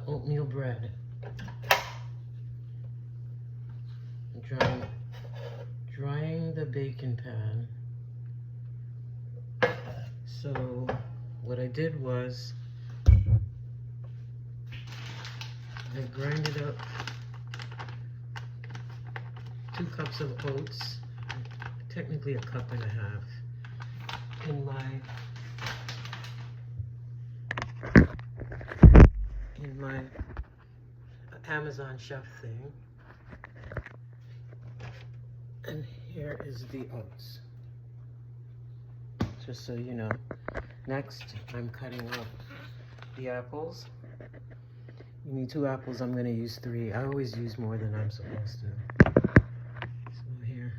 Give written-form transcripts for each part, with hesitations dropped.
oatmeal bread. Drying the baking pan. So what I did was I grinded up 2 cups of oats, technically a cup and a half, in my Amazon chef thing. And here is the oats, just so you know. Next, I'm cutting up the apples. You need 2 apples, I'm gonna use 3. I always use more than I'm supposed to. So here.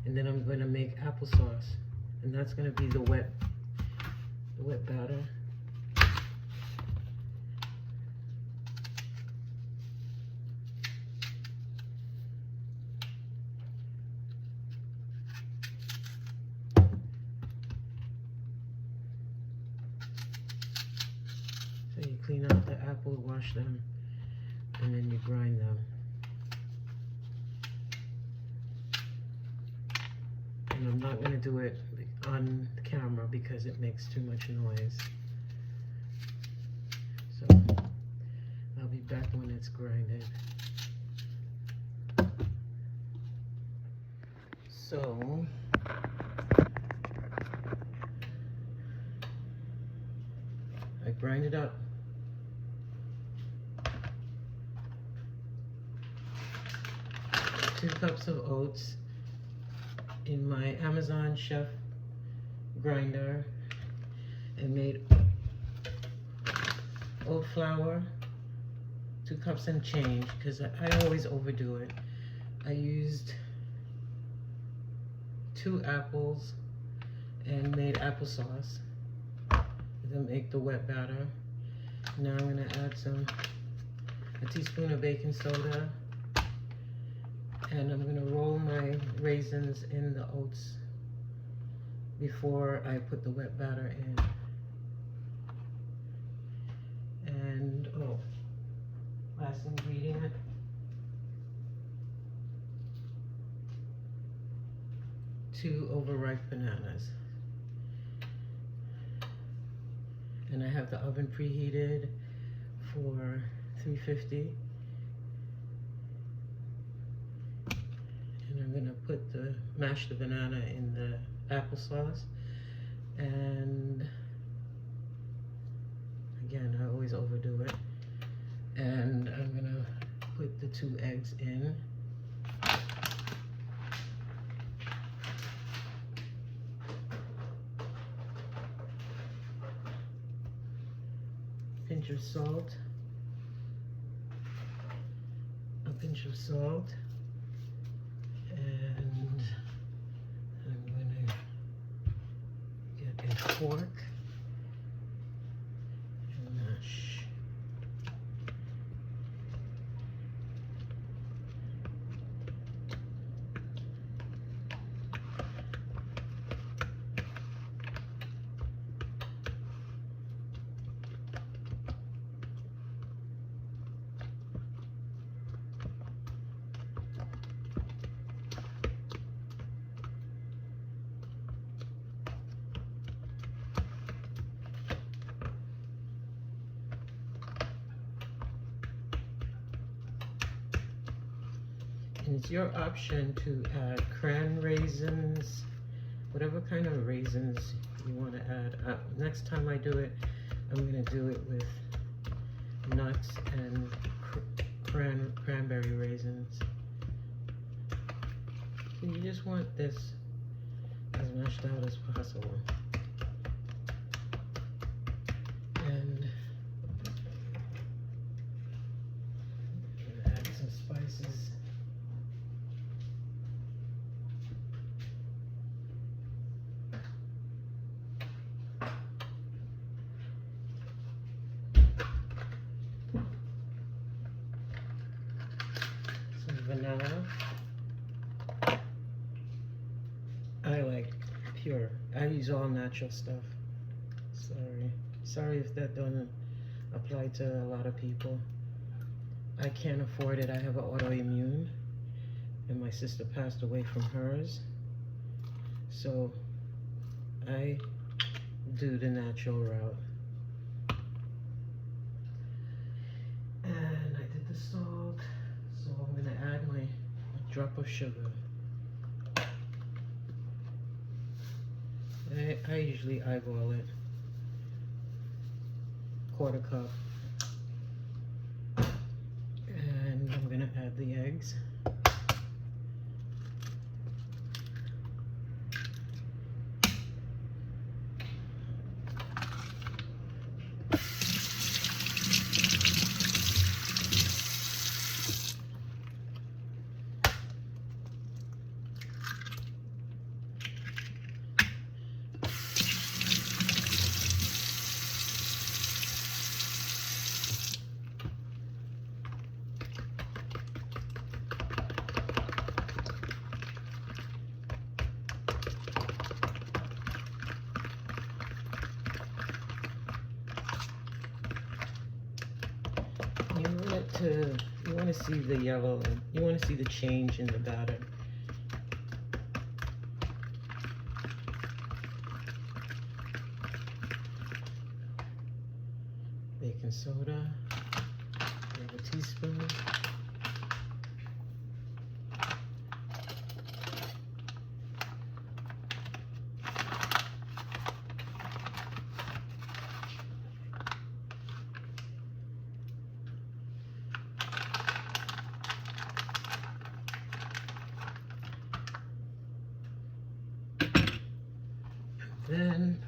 And then I'm gonna make applesauce. And that's gonna be the wet batter. So you clean out the apple, wash them, and then you grind them. And I'm not going to do it on camera because it makes too much noise. So I'll be back when it's grinded. So I grind it up. Two cups of oats in my Amazon chef grinder, and made oat flour, 2 cups and change, because I always overdo it. I used 2 apples and made applesauce to make the wet batter. Now I'm going to add a teaspoon of baking soda, and I'm going to roll my raisins in the oats before I put the wet batter in. And last ingredient, 2 overripe bananas. And I have the oven preheated for 350. And I'm gonna mash the banana in the applesauce. And again, I always overdo it. And I'm gonna put the 2 eggs in. Pinch of salt, a pinch of salt, and I'm going to get a fork and mash. And it's your option to add cran raisins, whatever kind of raisins you want to add. Next time I do it, I'm going to do it with nuts and cranberry raisins. So you just want this as mashed out as possible. And I'm gonna add some spices. Vanilla. I like pure. I use all natural stuff. Sorry if that doesn't applied to a lot of people. I can't afford it. I have an autoimmune, and my sister passed away from hers. So I do the natural route. And I did the salt, so I'm gonna add my drop of sugar. I usually eyeball it. 1/4 cup. And I'm gonna add the eggs. You want to see the yellow, you want to see the change in the batter. Baking soda, 1 teaspoon. Then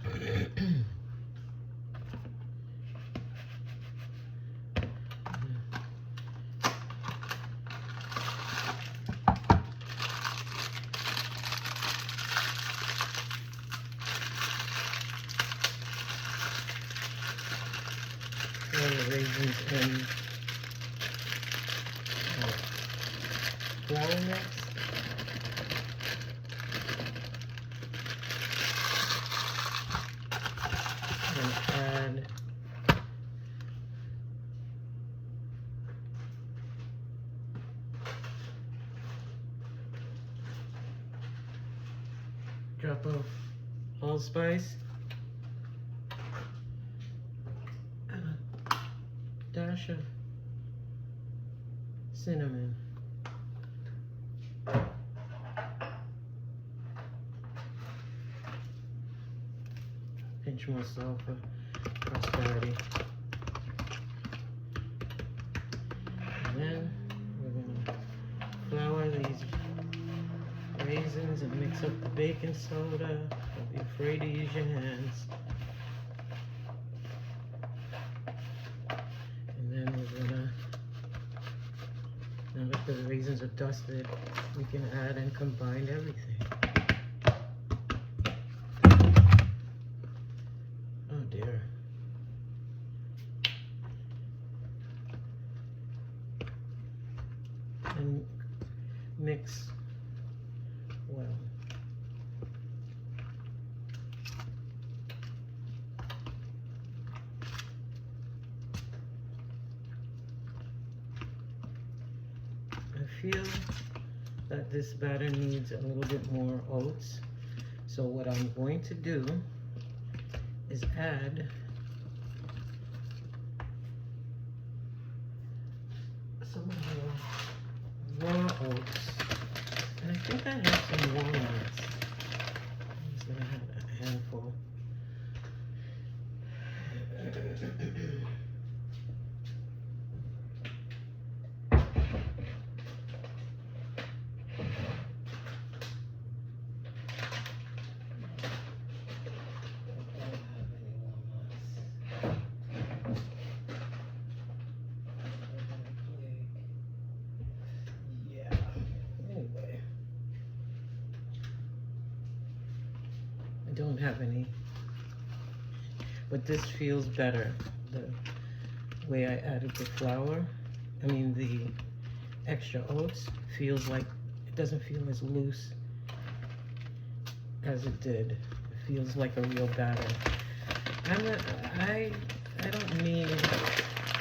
the raisins and flour mix. And drop of allspice and a dash of cinnamon. Pinch more salt for prosperity. And then we're gonna flour these raisins and mix up the baking soda. Don't be afraid to use your hands. And then we're gonna, now that the raisins are dusted, we can add and combine everything. Oh dear. And mix well. I feel that this batter needs a little bit more oats. So what I'm going to do is add some of the raw oats. And I think I have some walnuts. I'm just gonna have a handful. Don't have any, but this feels better. The way I added the flour, I mean the extra oats, feels like it doesn't feel as loose as it did. It feels like a real batter. I I don't need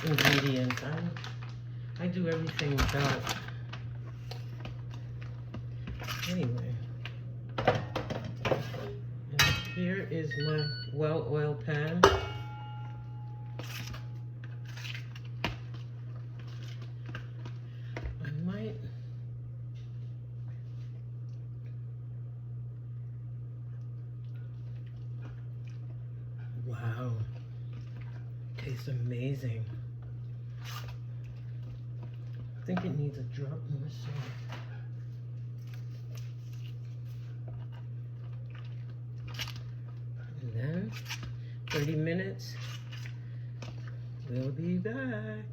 ingredients. I do everything without. Anyway. And here is my well-oiled pan. I might wow. Tastes amazing. I think it needs a drop more salt. And then 30 minutes, we'll be back.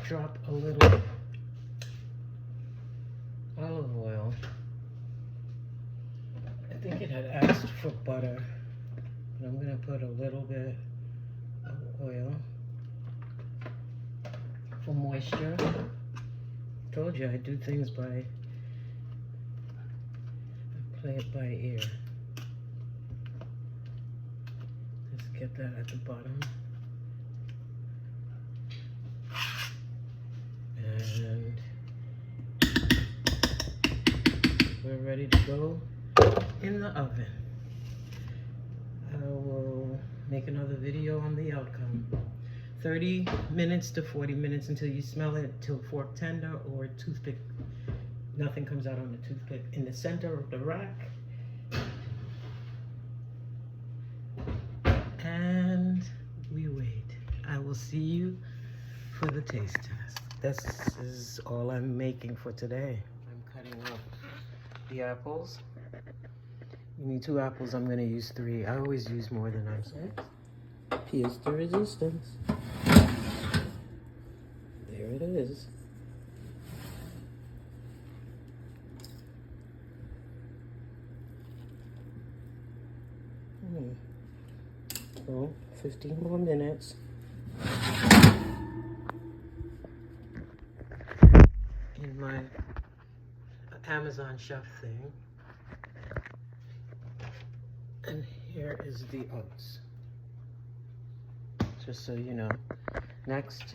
Drop a little olive oil. I think it had asked for butter, but I'm gonna put a little bit of oil for moisture. Told you I do things I play it by ear. Let's get that at the bottom. And we're ready to go in the oven. I will make another video on the outcome. 30 minutes to 40 minutes until you smell it, till fork tender or toothpick. Nothing comes out on the toothpick. In the center of the rack. And we wait. I will see you for the taste test. This is all I'm making for today. I'm cutting up the apples. You need 2 apples, I'm gonna use 3. I always use more than I'm supposed. Here's the resistance. There it is. So, 15 more minutes. In my Amazon chef thing. And here is the oats. Just so you know. Next,